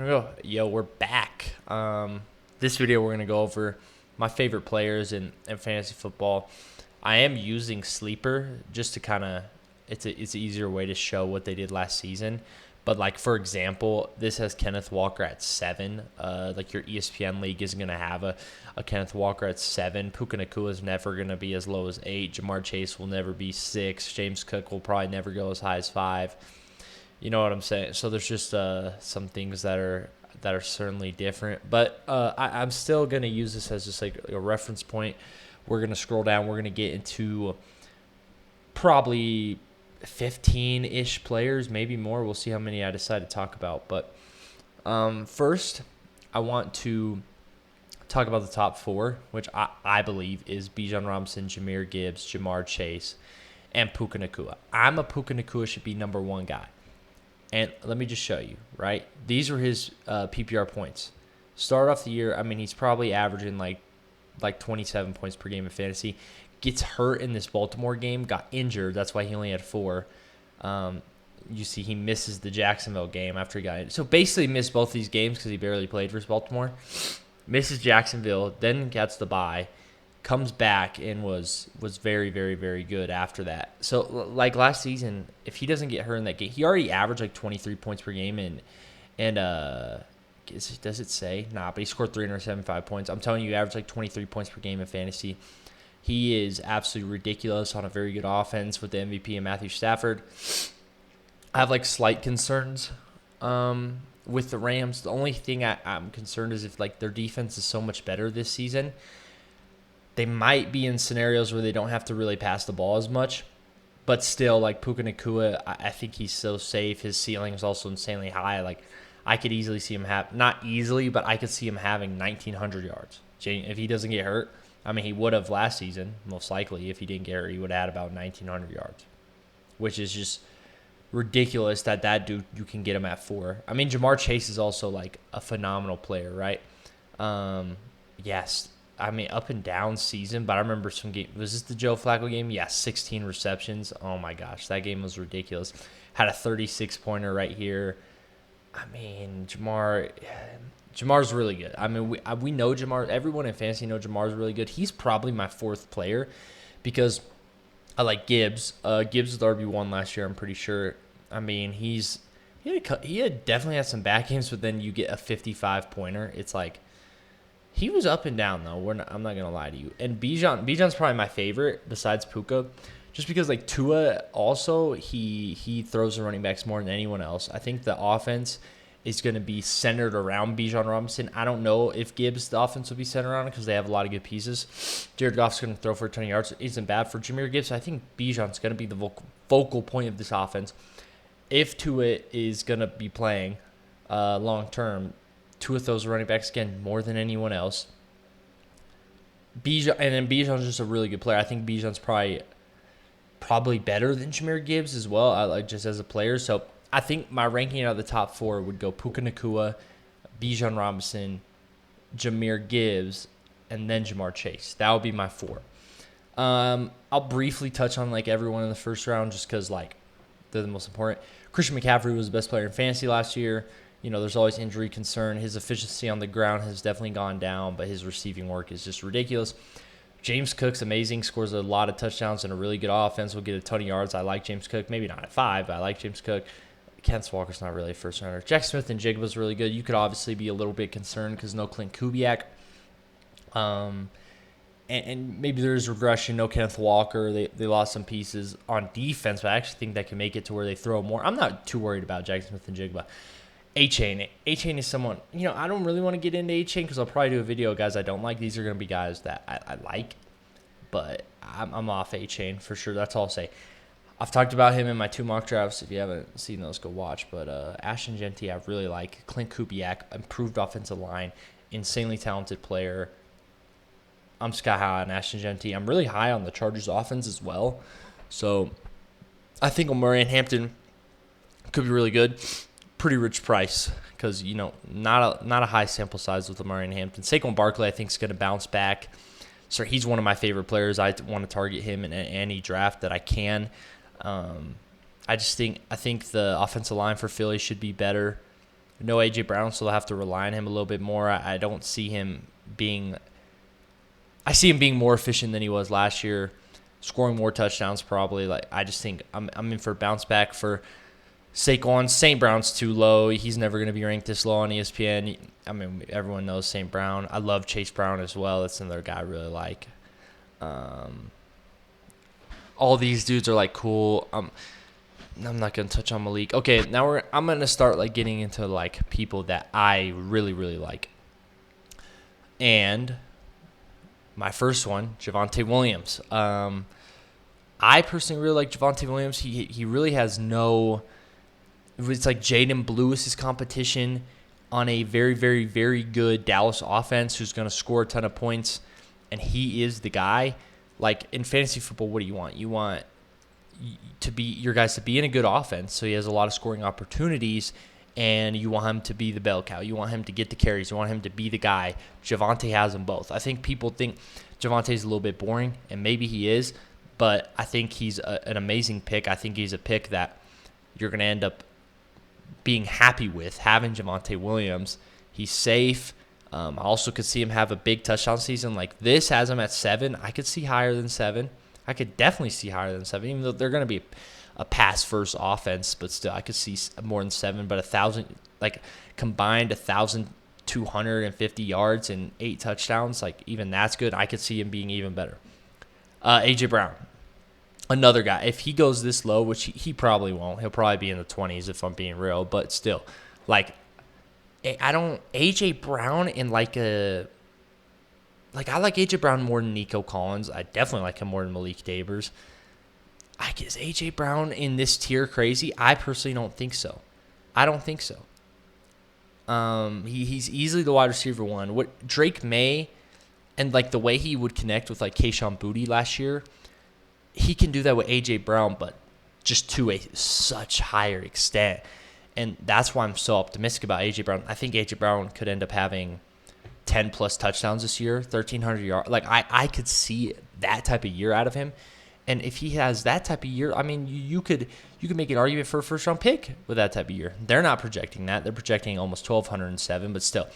Yo, we're back. This video we're gonna go over my favorite players in fantasy football. I am using Sleeper just to kind of it's an easier way to show what they did last season. But like for example, this has Kenneth Walker at 7. Like your ESPN league isn't gonna have a Kenneth Walker at 7. Puka Nacua is never gonna be as low as 8. Jamar Chase will never be 6. James Cook will probably never go as high as 5. You know what I'm saying? So there's just some things that are certainly different. But I'm still gonna use this as just like a reference point. We're gonna scroll down. We're gonna get into probably 15-ish players, maybe more. We'll see how many I decide to talk about. But first, I want to talk about the top 4, which I believe is Bijan Robinson, Jahmyr Gibbs, Jamar Chase, and Puka Nacua. I'm a Puka Nacua should be number 1 guy. And let me just show you, right? These are his PPR points. Start off the year, I mean, he's probably averaging like 27 points per game in fantasy. Gets hurt in this Baltimore game, got injured. That's why he only had 4. You see he misses the Jacksonville game after he got injured. So basically missed both these games because he barely played versus Baltimore. Misses Jacksonville, then gets the bye. Comes back and was very, very, very good after that. So, like last season, if he doesn't get hurt in that game, he already averaged like 23 points per game. And does it say? Nah, but he scored 375 points. I'm telling you, he averaged like 23 points per game in fantasy. He is absolutely ridiculous on a very good offense with the MVP and Matthew Stafford. I have like slight concerns with the Rams. The only thing I'm concerned is if like their defense is so much better this season. They might be in scenarios where they don't have to really pass the ball as much. But still, like Puka Nacua, I think he's so safe. His ceiling is also insanely high. Like I could easily see him not easily, but I could see him having 1,900 yards. If he doesn't get hurt, I mean, he would have last season, most likely. If he didn't get hurt, he would have had about 1,900 yards, which is just ridiculous that dude, you can get him at 4. I mean, Jamar Chase is also like a phenomenal player, right? Yes. I mean, up and down season, but I remember some game. Was this the Joe Flacco game? Yeah, 16 receptions. Oh my gosh, that game was ridiculous. Had a 36-pointer right here. I mean, Jamar's really good. I mean, we know Jamar. Everyone in fantasy know Jamar's really good. He's probably my 4th player because I like Gibbs. Gibbs was the RB1 last year, I'm pretty sure. I mean, he had definitely had some back games, but then you get a 55-pointer. It's like, he was up and down, though. I'm not going to lie to you. And Bijan's probably my favorite besides Puka, just because, like, Tua also, he throws the running backs more than anyone else. I think the offense is going to be centered around Bijan Robinson. I don't know if Gibbs, the offense will be centered around it because they have a lot of good pieces. Jared Goff's going to throw for a ton of yards. It isn't bad for Jahmyr Gibbs. I think Bijan's going to be the focal point of this offense. If Tua is going to be playing long-term, 2 of those running backs, again, more than anyone else. Bijan's just a really good player. I think Bijan's probably better than Jahmyr Gibbs as well, like just as a player. So I think my ranking out of the top 4 would go Puka Nacua, Bijan Robinson, Jahmyr Gibbs, and then Jamar Chase. That would be my 4. I'll briefly touch on like everyone in the first round just because like they're the most important. Christian McCaffrey was the best player in fantasy last year. You know, there's always injury concern. His efficiency on the ground has definitely gone down, but his receiving work is just ridiculous. James Cook's amazing, scores a lot of touchdowns and a really good offense. Will get a ton of yards. I like James Cook. Maybe not at 5, but I like James Cook. Kenneth Walker's not really a first rounder. Jack Smith and Jigba's really good. You could obviously be a little bit concerned because no Clint Kubiak. And maybe there's regression. No Kenneth Walker. They lost some pieces on defense, but I actually think that can make it to where they throw more. I'm not too worried about Jack Smith and Jigba. A-Chain is someone, you know, I don't really want to get into A-Chain because I'll probably do a video of guys I don't like. These are going to be guys that I like, but I'm off A-Chain for sure. That's all I'll say. I've talked about him in my 2 mock drafts. If you haven't seen those, go watch. But Ashton Jeanty, I really like. Clint Kubiak, improved offensive line, insanely talented player. I'm sky high on Ashton Jeanty. I'm really high on the Chargers offense as well. So I think Omarion Hampton could be really good. Pretty rich price because, you know, not a high sample size with Omarion Hampton. Saquon Barkley, I think, is going to bounce back. So he's one of my favorite players. I want to target him in any draft that I can. I think the offensive line for Philly should be better. No A.J. Brown, so they'll have to rely on him a little bit more. I don't see him being – I see him being more efficient than he was last year, scoring more touchdowns probably. Like I just think I'm in for a bounce back for Saquon. St. Brown's too low. He's never going to be ranked this low on ESPN. I mean, everyone knows St. Brown. I love Chase Brown as well. That's another guy I really like. All these dudes are like cool. I'm not gonna touch on Malik. Okay, now I'm gonna start like getting into like people that I really really like. And my first one, Javonte Williams. I personally really like Javonte Williams. He really has no. It's like Jaden Blue is his competition on a very very very good Dallas offense who's gonna score a ton of points, and he is the guy. Like in fantasy football, what do you want? You want to be your guys to be in a good offense, so he has a lot of scoring opportunities, and you want him to be the bell cow. You want him to get the carries. You want him to be the guy. Javonte has them both. I think people think Javonte's a little bit boring, and maybe he is, but I think he's an amazing pick. I think he's a pick that you're going to end up being happy with having Javonte Williams. He's safe. I also could see him have a big touchdown season like this. Has him at 7. I could see higher than 7. I could definitely see higher than 7, even though they're going to be a pass-first offense. But still, I could see more than 7. But 1,000, like combined 1,250 yards and 8 touchdowns, like even that's good. I could see him being even better. A.J. Brown, another guy. If he goes this low, which he probably won't, he'll probably be in the 20s if I'm being real. But still, like A.J. Brown in like I like A.J. Brown more than Nico Collins. I definitely like him more than Malik Nabers. Is A.J. Brown in this tier crazy? I personally don't think so. I don't think so. He's easily the wide receiver one. What Drake May and like the way he would connect with like Kayshon Boutte last year, he can do that with A.J. Brown, but just to a such higher extent. And that's why I'm so optimistic about A.J. Brown. I think A.J. Brown could end up having 10-plus touchdowns this year, 1,300 yards. Like, I could see that type of year out of him. And if he has that type of year, I mean, you could make an argument for a first-round pick with that type of year. They're not projecting that. They're projecting almost 1,207, but still.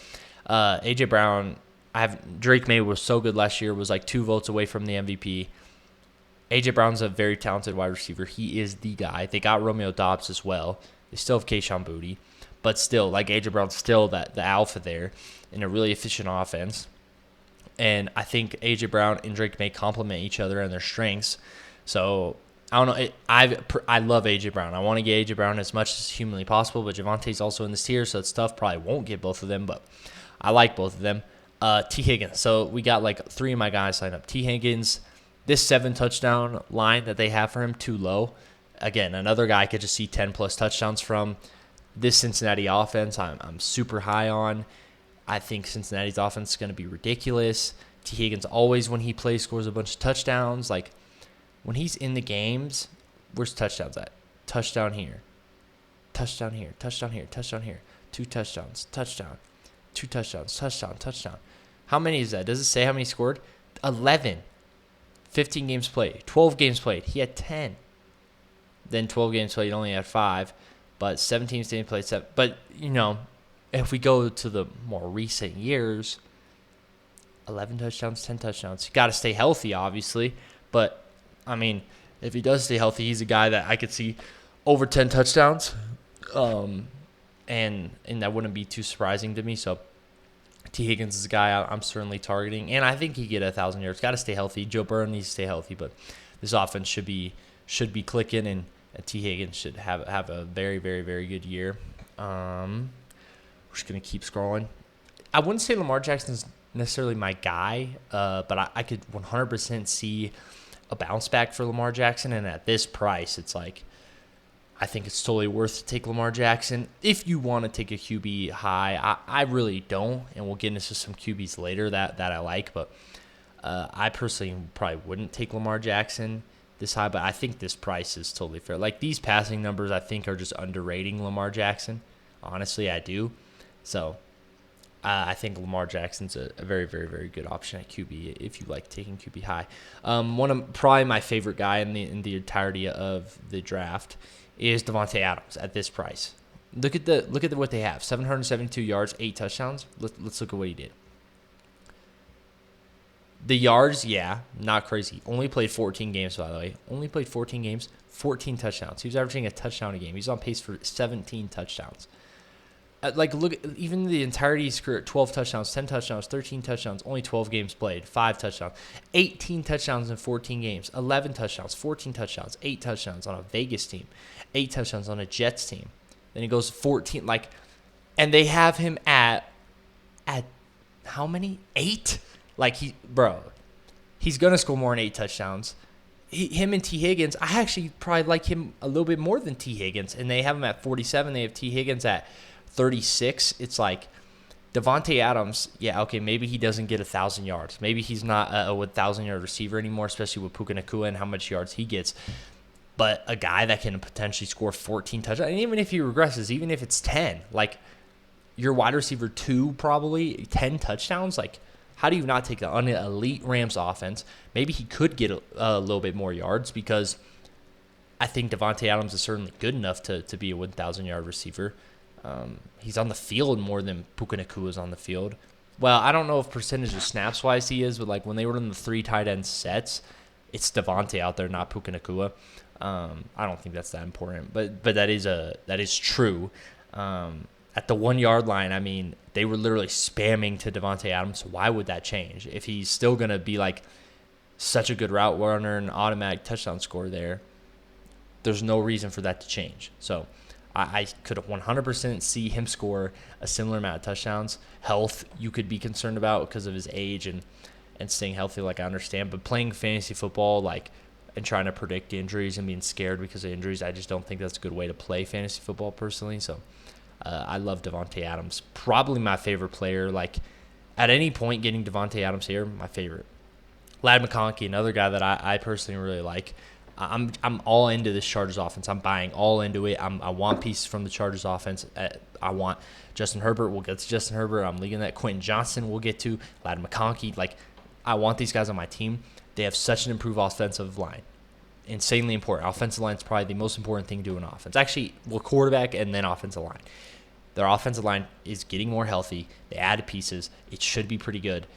A.J. Brown, Drake May was so good last year, was like 2 votes away from the MVP. A.J. Brown's a very talented wide receiver. He is the guy. They got Romeo Doubs as well. They still have Kayshon Boutte. But still, like A.J. Brown's still the alpha there in a really efficient offense. And I think A.J. Brown and Drake May complement each other and their strengths. So, I don't know. I love A.J. Brown. I want to get A.J. Brown as much as humanly possible, but Javonte's also in this tier, so it's tough. Probably won't get both of them, but I like both of them. T. Higgins. So, we got like 3 of my guys signed up. T. Higgins, this 7-touchdown line that they have for him, too low. Again, another guy I could just see 10-plus touchdowns from. This Cincinnati offense, I'm super high on. I think Cincinnati's offense is going to be ridiculous. T. Higgins always, when he plays, scores a bunch of touchdowns. Like, when he's in the games, where's touchdowns at? Touchdown here. Touchdown here. Touchdown here. Touchdown here. 2 touchdowns. Touchdown. 2 touchdowns. Touchdown. Touchdown. How many is that? Does it say how many scored? 11. 15 games played. 12 games played. He had 10. Then 12 games played, he only had 5. But 17 games played 7. But, if we go to the more recent years, 11 touchdowns, 10 touchdowns. You got to stay healthy, obviously. But, I mean, if he does stay healthy, he's a guy that I could see over 10 touchdowns. And that wouldn't be too surprising to me. So, T. Higgins is a guy I'm certainly targeting. And I think he get 1,000 yards. Got to stay healthy. Joe Burrow needs to stay healthy. But this offense should be clicking, and T. Higgins should have a very, very, very good year. We're just going to keep scrolling. I wouldn't say Lamar Jackson's necessarily my guy, but I could 100% see a bounce back for Lamar Jackson. And at this price, it's like, I think it's totally worth to take Lamar Jackson. If you want to take a QB high, I really don't. And we'll get into some QBs later that I like. But I personally probably wouldn't take Lamar Jackson this high, but I think this price is totally fair. Like, these passing numbers, I think, are just underrating Lamar Jackson. Honestly, I do. So, I think Lamar Jackson's a very, very, very good option at QB if you like taking QB high. Probably my favorite guy in the entirety of the draft is Davante Adams at this price. Look at what they have. 772 yards, 8 touchdowns. Let's look at what he did. The yards, yeah, not crazy. Only played 14 games, by the way. Only played 14 games, 14 touchdowns. He was averaging a touchdown a game. He's on pace for 17 touchdowns. Look, even the entirety of his career, 12 touchdowns, 10 touchdowns, 13 touchdowns, only 12 games played, 5 touchdowns, 18 touchdowns in 14 games, 11 touchdowns, 14 touchdowns, 8 touchdowns on a Vegas team, 8 touchdowns on a Jets team. Then he goes 14, and they have him at how many? 8? He's going to score more than 8 touchdowns. Him and T. Higgins, I actually probably like him a little bit more than T. Higgins, and they have him at 47. They have T. Higgins at 36. It's like Davante Adams, yeah, okay, maybe he doesn't get 1,000 yards. Maybe he's not a 1,000-yard receiver anymore, especially with Puka Nacua and how much yards he gets. But a guy that can potentially score 14 touchdowns, and even if he regresses, even if it's 10, your wide receiver 2 probably 10 touchdowns, how do you not take an elite Rams offense? Maybe he could get a little bit more yards because I think Davante Adams is certainly good enough to be a 1,000-yard receiver. He's on the field more than Puka Nacua is on the field. Well, I don't know if percentage of snaps-wise he is, but when they were in the 3 tight end sets, it's Davante out there, not Puka Nacua. I don't think that's that important, but that is true. At the 1-yard line, I mean, they were literally spamming to Davante Adams. So why would that change? If he's still going to be such a good route runner and automatic touchdown scorer there's no reason for that to change. So I could 100% see him score a similar amount of touchdowns. Health, you could be concerned about because of his age and staying healthy, I understand. But playing fantasy football, and trying to predict injuries and being scared because of injuries, I just don't think that's a good way to play fantasy football personally. So I love Davante Adams. Probably my favorite player. At any point, getting Davante Adams here, my favorite. Ladd McConkey, another guy that I personally really like. I'm all into this Chargers offense. I'm buying all into it. I want pieces from the Chargers offense. I want Justin Herbert. We'll get to Justin Herbert. I'm leaving that. Quentin Johnson we'll get to. Ladd McConkey. I want these guys on my team. They have such an improved offensive line. Insanely important. Offensive line is probably the most important thing to do in offense. Actually, quarterback and then offensive line. Their offensive line is getting more healthy. They added pieces. It should be pretty good.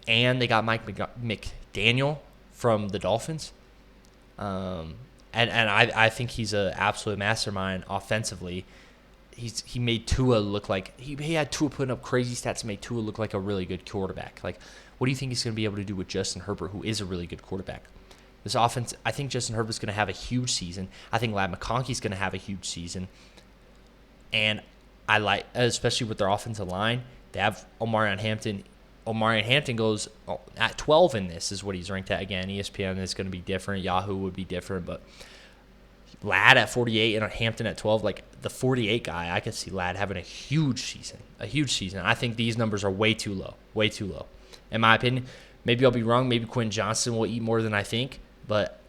And they got Mike McDaniel from the Dolphins. And I think he's an absolute mastermind offensively. He made Tua look like he had Tua putting up crazy stats and made Tua look like a really good quarterback. What do you think he's going to be able to do with Justin Herbert, who is a really good quarterback? This offense, I think Justin Herbert's going to have a huge season. I think Ladd McConkey's going to have a huge season. And I like, especially with their offensive line, they have Omarion Hampton. Omarion Hampton goes at 12 in this is what he's ranked at. Again, ESPN is going to be different. Yahoo would be different. But Ladd at 48 and Hampton at 12, the 48 guy, I could see Ladd having a huge season. A huge season. I think these numbers are way too low. Way too low. In my opinion, maybe I'll be wrong. Maybe Quentin Johnson will eat more than I think. But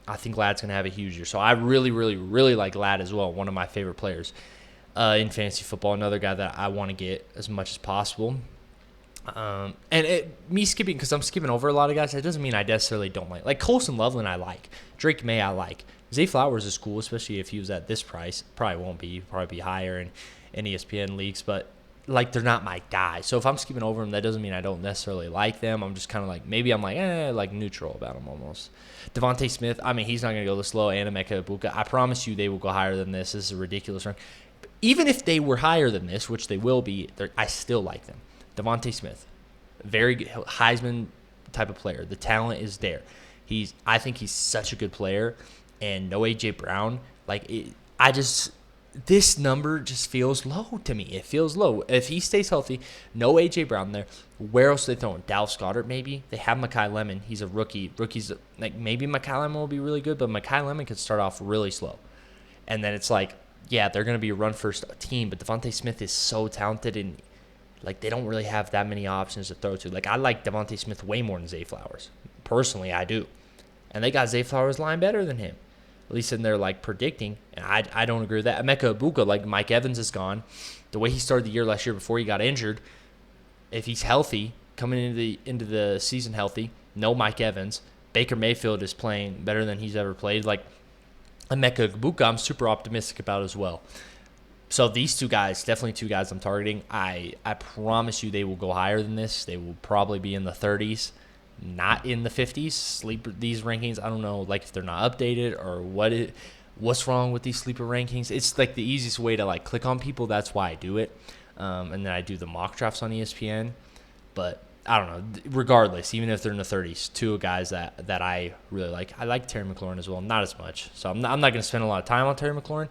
I think Ladd's going to have a huge year. So I really, really, really like Ladd as well. One of my favorite players in fantasy football. Another guy that I want to get as much as possible. Me skipping, because I'm skipping over a lot of guys, that doesn't mean I necessarily don't like. Colson Loveland I like. Drake May I like. Zay Flowers is cool, especially if he was at this price. Probably won't be. Probably be higher in ESPN leagues. But, they're not my guy. So if I'm skipping over them, that doesn't mean I don't necessarily like them. I'm just kind of maybe I'm neutral about them almost. Devontae Smith, I mean, he's not going to go this low. And Emeka Egbuka, I promise you they will go higher than this. This is a ridiculous rank. Even if they were higher than this, which they will be, I still like them. Devontae Smith, very good, Heisman type of player. The talent is there. I think he's such a good player. And no A.J. Brown, this number just feels low to me. It feels low. If he stays healthy, no A.J. Brown there. Where else are they throwing? Dallas Goedert maybe? They have Mekhi Lemon. He's a rookie. Rookies, maybe Mekhi Lemon will be really good, but Mekhi Lemon could start off really slow. And then it's yeah, they're going to be a run-first team, but Devontae Smith is so talented, and they don't really have that many options to throw to. I like Devontae Smith way more than Zay Flowers. Personally, I do. And they got Zay Flowers' line better than him. At least in their predicting, and I don't agree with that. Emeka Egbuka, Mike Evans is gone. The way he started the year last year before he got injured, if he's healthy, coming into the season healthy, no Mike Evans. Baker Mayfield is playing better than he's ever played. Emeka Egbuka, I'm super optimistic about as well. So these two guys, definitely two guys I'm targeting. I promise you they will go higher than this. They will probably be in the 30s, not in the 50s. Sleeper these rankings, I don't know, like if they're not updated or what's wrong with these sleeper rankings. It's like the easiest way to like click on people. That's why I do it. And then I do the mock drafts on ESPN. But I don't know. Regardless, even if they're in the 30s, two guys that I really like. I like Terry McLaurin as well, not as much. So I'm not going to spend a lot of time on Terry McLaurin,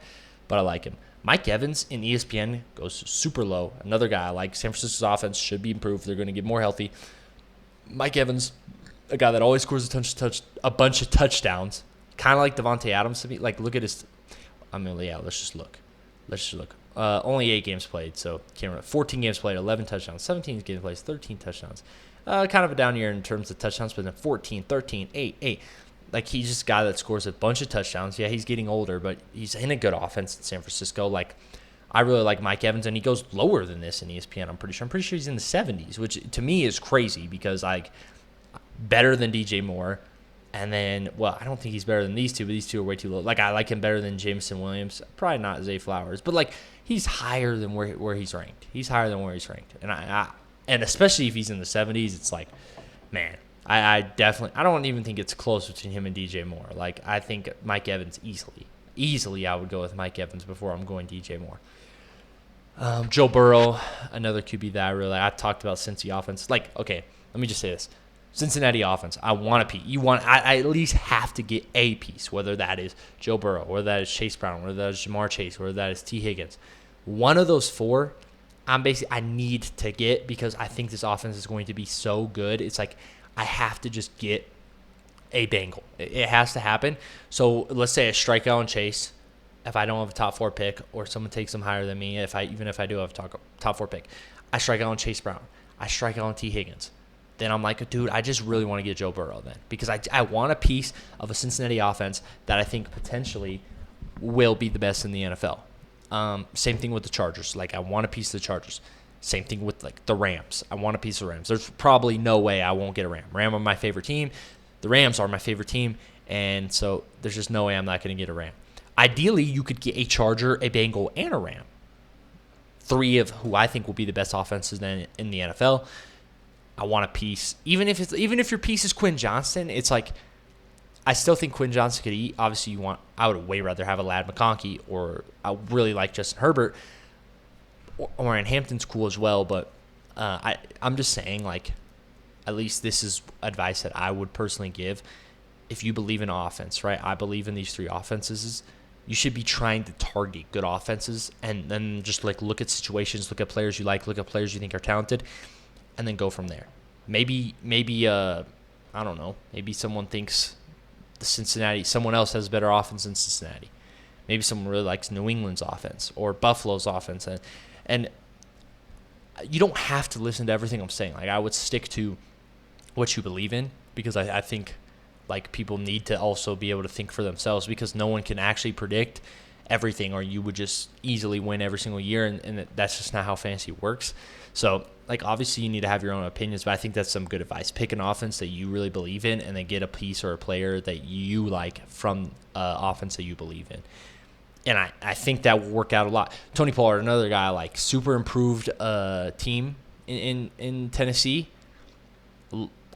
but I like him. Mike Evans in ESPN goes super low. Another guy I like. San Francisco's offense should be improved. They're going to get more healthy. Mike Evans, a guy that always scores a bunch of touchdowns, kind of like Devontae Adams to me. Like, look at his. I mean, yeah. Let's just look. Only 8 games played, so can't remember. 14 games played, 11 touchdowns. 17 games played, 13 touchdowns. Kind of a down year in terms of touchdowns, but then 14, 13, 8, 8. Like, he's just a guy that scores a bunch of touchdowns. Yeah, he's getting older, but he's in a good offense in San Francisco. Like, I really like Mike Evans, and he goes lower than this in ESPN, I'm pretty sure. I'm pretty sure he's in the 70s, which to me is crazy because, like, better than DJ Moore. And then, well, I don't think he's better than these two, but these two are way too low. Like, I like him better than Jameson Williams. Probably not Zay Flowers, but, like, he's higher than where he's ranked. He's higher than where he's ranked. And especially if he's in the 70s, it's like, man, I definitely – I don't even think it's close between him and DJ Moore. Like, I think Mike Evans easily I would go with Mike Evans before I'm going DJ Moore. Joe Burrow, another QB that I talked about Cincy offense. Like, okay, let me just say this. Cincinnati offense, I want a piece. I at least have to get a piece, whether that is Joe Burrow, whether that is Chase Brown, whether that is Jamar Chase, whether that is T. Higgins. One of those four, I need to get because I think this offense is going to be so good. It's like I have to just get a Bengal. It has to happen. So let's say I strike out on Chase if I don't have a top 4 pick, or someone takes them higher than me. Even if I do have a top 4 pick, I strike out on Chase Brown. I strike out on T. Higgins. Then I'm like, dude, I just really want to get Joe Burrow then because I want a piece of a Cincinnati offense that I think potentially will be the best in the NFL. Same thing with the Chargers. Like, I want a piece of the Chargers. Same thing with, like, the Rams. I want a piece of the Rams. There's probably no way I won't get a Ram. Ram are my favorite team. The Rams are my favorite team. And so there's just no way I'm not going to get a Ram. Ideally, you could get a Charger, a Bengal, and a Ram. 3 of who I think will be the best offenses then in the NFL. I want a piece. Even if your piece is Quinn Johnston, it's like I still think Quinn Johnston could eat. Obviously, I would way rather have a Ladd McConkey, or I really like Justin Herbert, or Hampton's cool as well. But I'm just saying, like, at least this is advice that I would personally give. If you believe in offense, right? I believe in these 3 offenses. You should be trying to target good offenses, and then just like look at situations, look at players you like, look at players you think are talented, and then go from there. Maybe I don't know. Maybe someone thinks someone else has a better offense than Cincinnati. Maybe someone really likes New England's offense or Buffalo's offense, and you don't have to listen to everything I'm saying. Like, I would stick to what you believe in because I think, like, people need to also be able to think for themselves because no one can actually predict everything, or you would just easily win every single year, and that's just not how fantasy works. So, like, obviously you need to have your own opinions, but I think that's some good advice. Pick an offense that you really believe in, and then get a piece or a player that you like from offense that you believe in. And I think that will work out a lot. Tony Pollard, another guy, like, super improved team in Tennessee.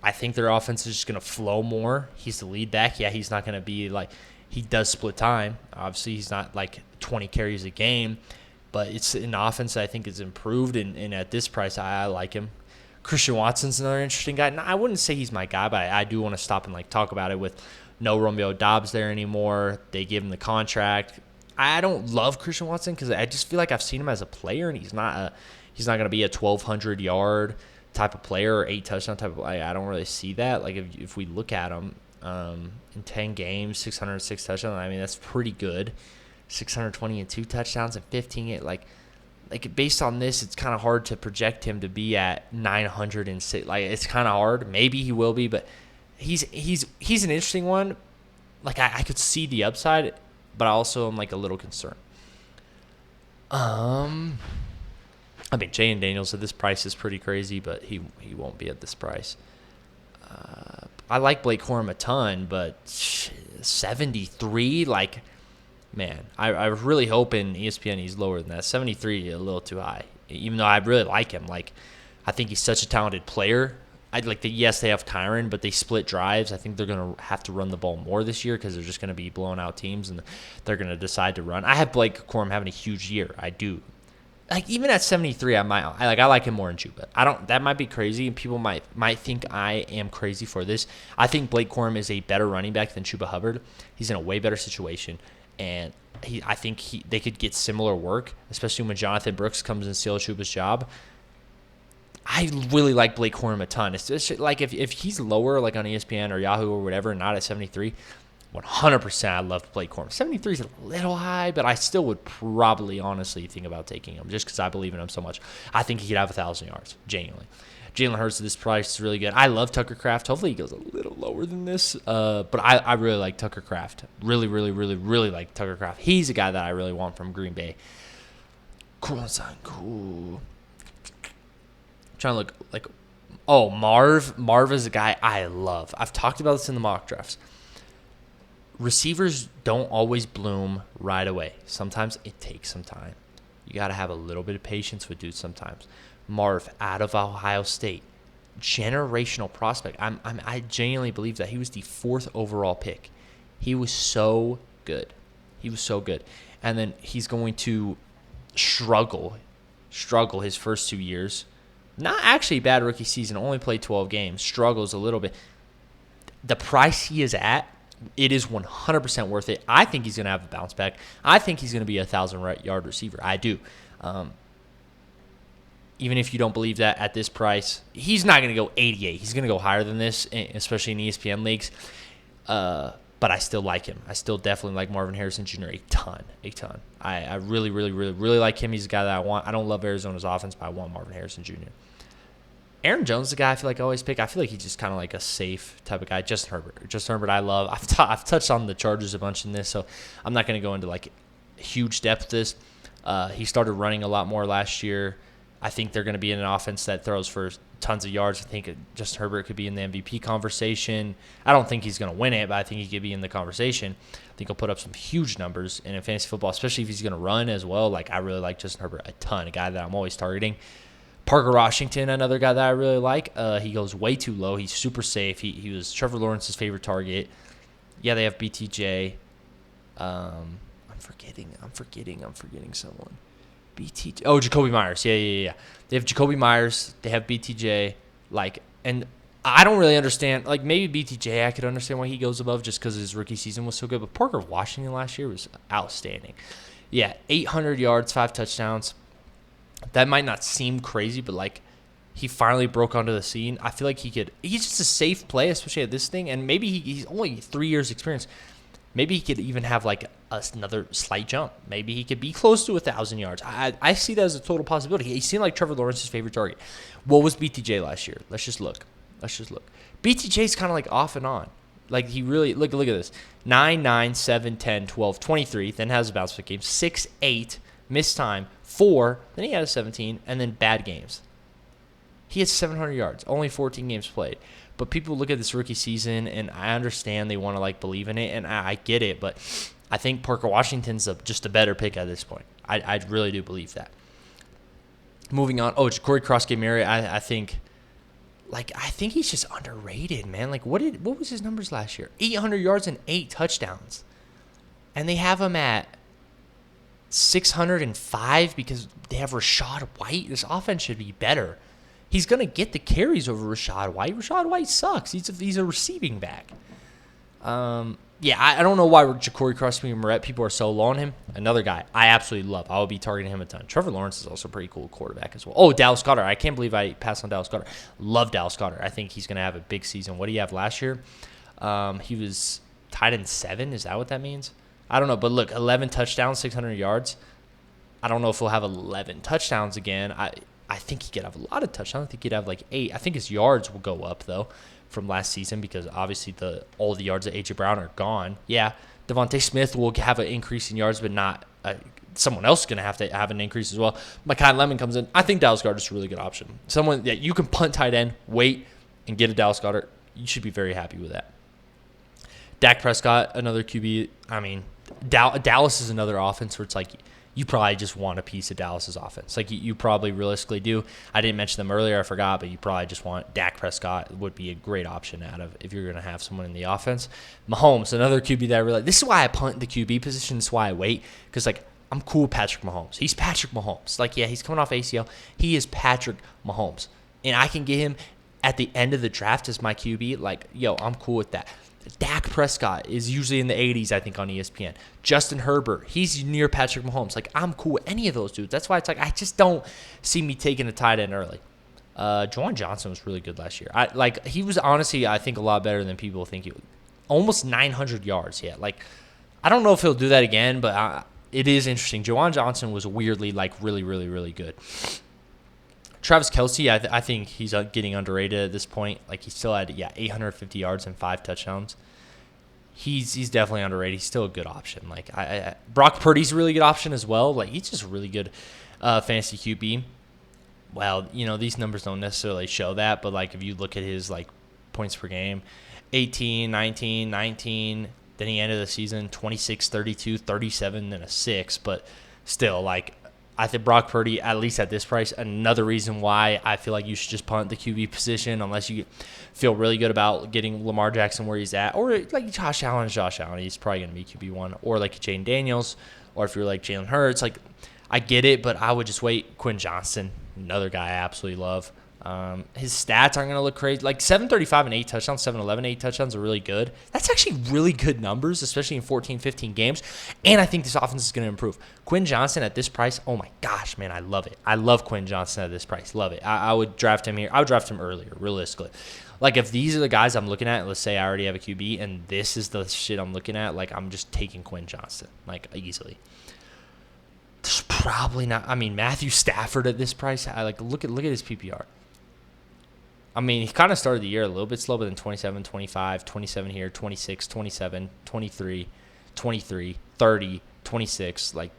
I think their offense is just going to flow more. He's the lead back. Yeah, he's not going to be like – he does split time. Obviously, he's not like 20 carries a game, but it's an offense that I think is improved, and at this price, I like him. Christian Watson's another interesting guy. Now, I wouldn't say he's my guy, but I do want to stop and, like, talk about it with no Romeo Doubs there anymore. They give him the contract. I don't love Christian Watson because I just feel like I've seen him as a player, and he's not going to be a 1,200-yard type of player or 8 touchdown type of player. I don't really see that. Like, if we look at him, in 10 games, 606 touchdowns. I mean, that's pretty good. 622 touchdowns and 15. Like based on this, it's kind of hard to project him to be at 906. Like, it's kind of hard. Maybe he will be, but he's an interesting one. Like, I could see the upside, but I also am, like, a little concerned. I mean, Jayden Daniels at this price is pretty crazy, but he won't be at this price. I like Blake Corum a ton, but 73, like, Man, I was really hoping ESPN he's lower than that. 73 a little too high. Even though I really like him, like I think he's such a talented player. I'd like yes, they have Tyron, but they split drives. I think they're gonna have to run the ball more this year because they're just gonna be blowing out teams and they're gonna decide to run. I have Blake Corum having a huge year. I do. Like even at 73, I like him more than Chuba. I don't. That might be crazy, and people might think I am crazy for this. I think Blake Corum is a better running back than Chuba Hubbard. He's in a way better situation. And I think they could get similar work, especially when Jonathan Brooks comes and steals Chuba's job. I really like Blake Corum a ton. It's just like if he's lower, like on ESPN or Yahoo or whatever, not at 73, 100% I love Blake Corum. 73 is a little high, but I still would probably honestly think about taking him just because I believe in him so much. I think he could have 1,000 yards, genuinely. Jalen Hurts at this price is really good. I love Tucker Kraft. Hopefully he goes a little lower than this. But I really like Tucker Kraft. Really, really, really, really like Tucker Kraft. He's a guy that I really want from Green Bay. Cool. Trying to look like, Marv. Marv is a guy I love. I've talked about this in the mock drafts. Receivers don't always bloom right away. Sometimes it takes some time. You got to have a little bit of patience with dudes sometimes. Marv out of Ohio State, generational prospect. I genuinely believe that he was the 4th overall pick. He was so good. And then he's going to struggle his first 2 years. Not actually a bad rookie season. Only played 12 games. Struggles a little bit. The price he is at, it is 100% worth it. I think he's going to have a bounce back. I think he's going to be a 1,000-yard receiver. I do. Even if you don't believe that at this price, he's not going to go 88. He's going to go higher than this, especially in ESPN leagues. But I still like him. I still definitely like Marvin Harrison Jr. a ton. I really, really, really, really like him. He's a guy that I want. I don't love Arizona's offense, but I want Marvin Harrison Jr. Aaron Jones is the guy I feel like I always pick. I feel like he's just kind of like a safe type of guy. Justin Herbert I love. I've touched on the Chargers a bunch in this, so I'm not going to go into like huge depth this. He started running a lot more last year. I think they're going to be in an offense that throws for tons of yards. I think Justin Herbert could be in the MVP conversation. I don't think he's going to win it, but I think he could be in the conversation. I think he'll put up some huge numbers in fantasy football, especially if he's going to run as well. Like I really like Justin Herbert a ton, a guy that I'm always targeting. Parker Washington, another guy that I really like. He goes way too low. He's super safe. He was Trevor Lawrence's favorite target. Yeah, they have BTJ. I'm forgetting someone. BTJ. Oh, Jacoby Myers. Yeah. They have Jacoby Myers. They have BTJ. And I don't really understand. Like, maybe BTJ, I could understand why he goes above just because his rookie season was so good. But Parker Washington last year was outstanding. Yeah, 800 yards, 5 touchdowns. That might not seem crazy, but, he finally broke onto the scene. I feel like he's just a safe play, especially at this thing. And maybe he's only 3 years experience. Maybe he could even have, another slight jump. Maybe he could be close to 1,000 yards. I see that as a total possibility. He seemed like Trevor Lawrence's favorite target. What was BTJ last year? Let's just look. BTJ's kind of, off and on. He really – look at this. 9, 9, 7, 10, 12, 23, then has a bounce back game. 6, 8, missed time. 4, then he had a 17, and then bad games. He had 700 yards, only 14 games played. But people look at this rookie season, and I understand they want to, believe in it, and I get it. But I think Parker Washington's just a better pick at this point. I really do believe that. Moving on. Oh, Corey Cross-Game-Mary, I think he's just underrated, man. What was his numbers last year? 800 yards and 8 touchdowns. And they have him at 605 because they have Rachaad White. This offense should be better. He's going to get the carries over Rachaad White. Rachaad White sucks. He's a receiving back. I don't know why Corey Cross-Game-Murray, people are so low on him. Another guy I absolutely love. I will be targeting him a ton. Trevor Lawrence is also a pretty cool quarterback as well. Oh, Dallas Goedert. I can't believe I passed on Dallas Goedert. Love Dallas Goedert. I think he's going to have a big season. What did he have last year? He was tied in 7. Is that what that means? I don't know. But look, 11 touchdowns, 600 yards. I don't know if he'll have 11 touchdowns again. I think he could have a lot of touchdowns. I think he'd have 8. I think his yards will go up, though, from last season because obviously all the yards of A.J. Brown are gone. Yeah, Devontae Smith will have an increase in yards, but not someone else is going to have an increase as well. Mekhi Lemon comes in. I think Dallas Goedert is a really good option. Someone that you can punt tight end, wait, and get a Dallas Goedert. You should be very happy with that. Dak Prescott, another QB. I mean, Dallas is another offense where it's like you probably just want a piece of Dallas's offense. Like you probably realistically do. I didn't mention them earlier, I forgot, but you probably just want Dak Prescott would be a great option out of if you're going to have someone in the offense. Mahomes, another QB that I really like. This is why I punt the QB position. This is why I wait, because like I'm cool with Patrick Mahomes. He's Patrick Mahomes. Like, yeah, he's coming off ACL. He is Patrick Mahomes. And I can get him at the end of the draft as my QB. Like, yo, I'm cool with that. Dak Prescott is usually in the 80s, I think, on ESPN. Justin Herbert, he's near Patrick Mahomes. Like, I'm cool with any of those dudes. That's why it's like I just don't see me taking a tight end early. Juwan Johnson was really good last year. He was honestly, I think, a lot better than people think he would. Almost 900 yards, yeah. Like, I don't know if he'll do that again, but it is interesting. Juwan Johnson was weirdly, like, really, really, really good. Travis Kelce, I think he's getting underrated at this point. Like, he still had 850 yards and 5 touchdowns. He's definitely underrated. He's still a good option. Like, Brock Purdy's a really good option as well. Like, he's just a really good fantasy QB. Well, these numbers don't necessarily show that, but like if you look at his like points per game, 18, 19, 19. Then he ended the season 26, 32, 37, and a 6. But still, like, I think Brock Purdy, at least at this price, another reason why I feel like you should just punt the QB position unless you feel really good about getting Lamar Jackson where he's at. Or like Josh Allen is Josh Allen. He's probably going to be QB1. Or like Jane Daniels. Or if you're like Jalen Hurts. Like, I get it, but I would just wait. Quinn Johnston, another guy I absolutely love. His stats aren't going to look crazy. Like 735 and 8 touchdowns, 711, 8 touchdowns are really good. That's actually really good numbers, especially in 14, 15 games. And I think this offense is going to improve. Quinn Johnston at this price, oh my gosh, man, I love it. I love Quinn Johnston at this price. Love it. I would draft him here. I would draft him earlier, realistically. Like if these are the guys I'm looking at, let's say I already have a QB and this is the shit I'm looking at, like I'm just taking Quinn Johnston, like easily. There's probably not. I mean, Matthew Stafford at this price. I like look at his PPR. I mean, he kind of started the year a little bit slow, but then 27, 25, 27 here, 26, 27, 23, 23, 30, 26. Like,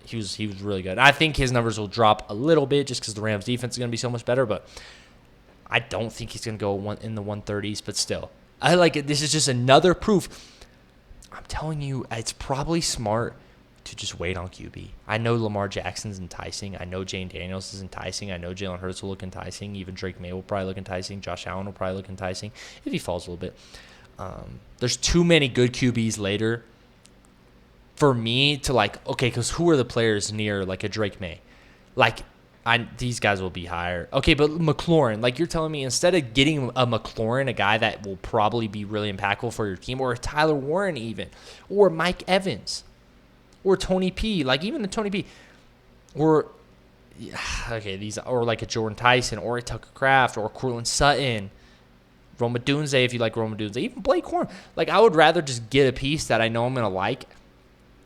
he was really good. I think his numbers will drop a little bit just because the Rams' defense is going to be so much better, but I don't think he's going to go in the 130s, but still. I like it. This is just another proof. I'm telling you, it's probably smart to just wait on QB. I know Lamar Jackson's enticing. I know Jane Daniels is enticing. I know Jalen Hurts will look enticing. Even Drake May will probably look enticing. Josh Allen will probably look enticing if he falls a little bit. There's too many good QBs later for me to like, okay, because who are the players near like a Drake May? Like, these guys will be higher. Okay, but McLaurin, like you're telling me instead of getting a McLaurin, a guy that will probably be really impactful for your team, or a Tyler Warren even, or Mike Evans, or Tony P, like even the Tony P, or or like a Jordan Tyson, or a Tucker Kraft, or Courtland Sutton, Roma Dunze if you like Roma Dunze, even Blake Horn. Like I would rather just get a piece that I know I'm gonna like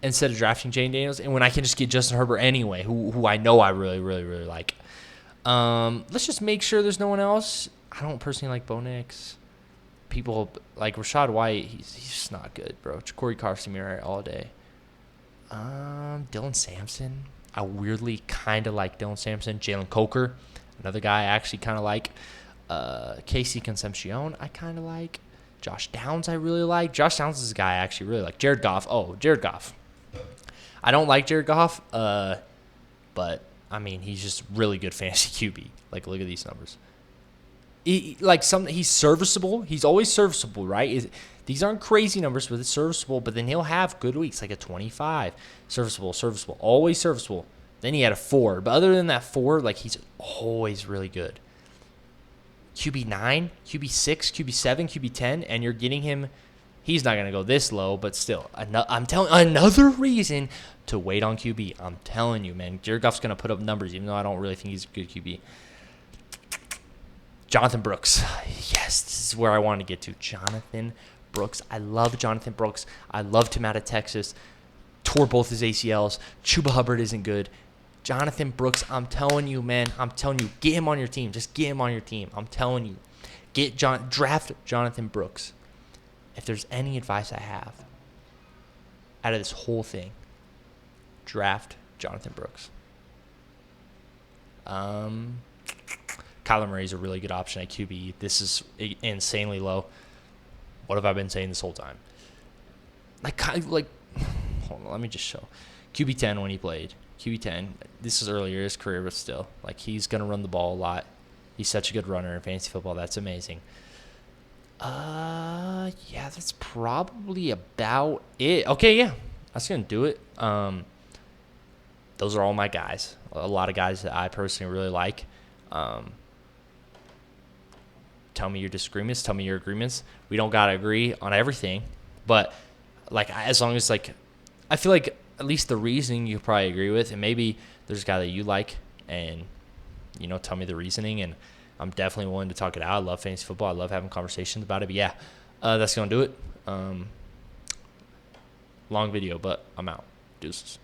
instead of drafting Jane Daniels, and when I can just get Justin Herbert anyway, who I know I really, really, really like. Let's just make sure there's no one else. I don't personally like Bo Nix. People like Rachaad White, he's just not good, bro. Corey Carson all day. Dylan Sampson. I weirdly kind of like Dylan Sampson. Jalen Coker, another guy I actually kind of like. Casey Concepcion, I kind of like. Josh Downs, I really like. Josh Downs is a guy I actually really like. Jared Goff. Jared Goff. I don't like Jared Goff, but, I mean, he's just really good fantasy QB. Like, look at these numbers. He's serviceable. He's always serviceable, right? These aren't crazy numbers, but it's serviceable. But then he'll have good weeks, like a 25. Serviceable. Always serviceable. Then he had a 4. But other than that 4, like, he's always really good. QB9, QB6, QB7, QB10, and you're getting him. He's not going to go this low, but still, I'm telling another reason to wait on QB. I'm telling you, man. Jared Goff's going to put up numbers, even though I don't really think he's a good QB. Jonathan Brooks. Yes, this is where I wanted to get to. Jonathan Brooks. I love Jonathan Brooks. I loved him out of Texas. Tore both his ACLs. Chuba Hubbard isn't good. Jonathan Brooks, I'm telling you, man. I'm telling you, get him on your team. Just get him on your team. I'm telling you. Draft Jonathan Brooks. If there's any advice I have out of this whole thing, draft Jonathan Brooks. Kyler Murray is a really good option at QB. This is insanely low. What have I been saying this whole time? Like hold on, let me just show. QB10 when he played. QB10. This is earlier in his career, but still. Like, he's going to run the ball a lot. He's such a good runner in fantasy football. That's amazing. Yeah, that's probably about it. Okay, yeah. That's going to do it. Those are all my guys. A lot of guys that I personally really like. Tell me your disagreements. Tell me your agreements. We don't got to agree on everything. But, like, as long as, like, I feel like at least the reasoning you probably agree with. And maybe there's a guy that you like and, you know, tell me the reasoning. And I'm definitely willing to talk it out. I love fantasy football. I love having conversations about it. But, yeah, that's going to do it. Long video, but I'm out. Deuces.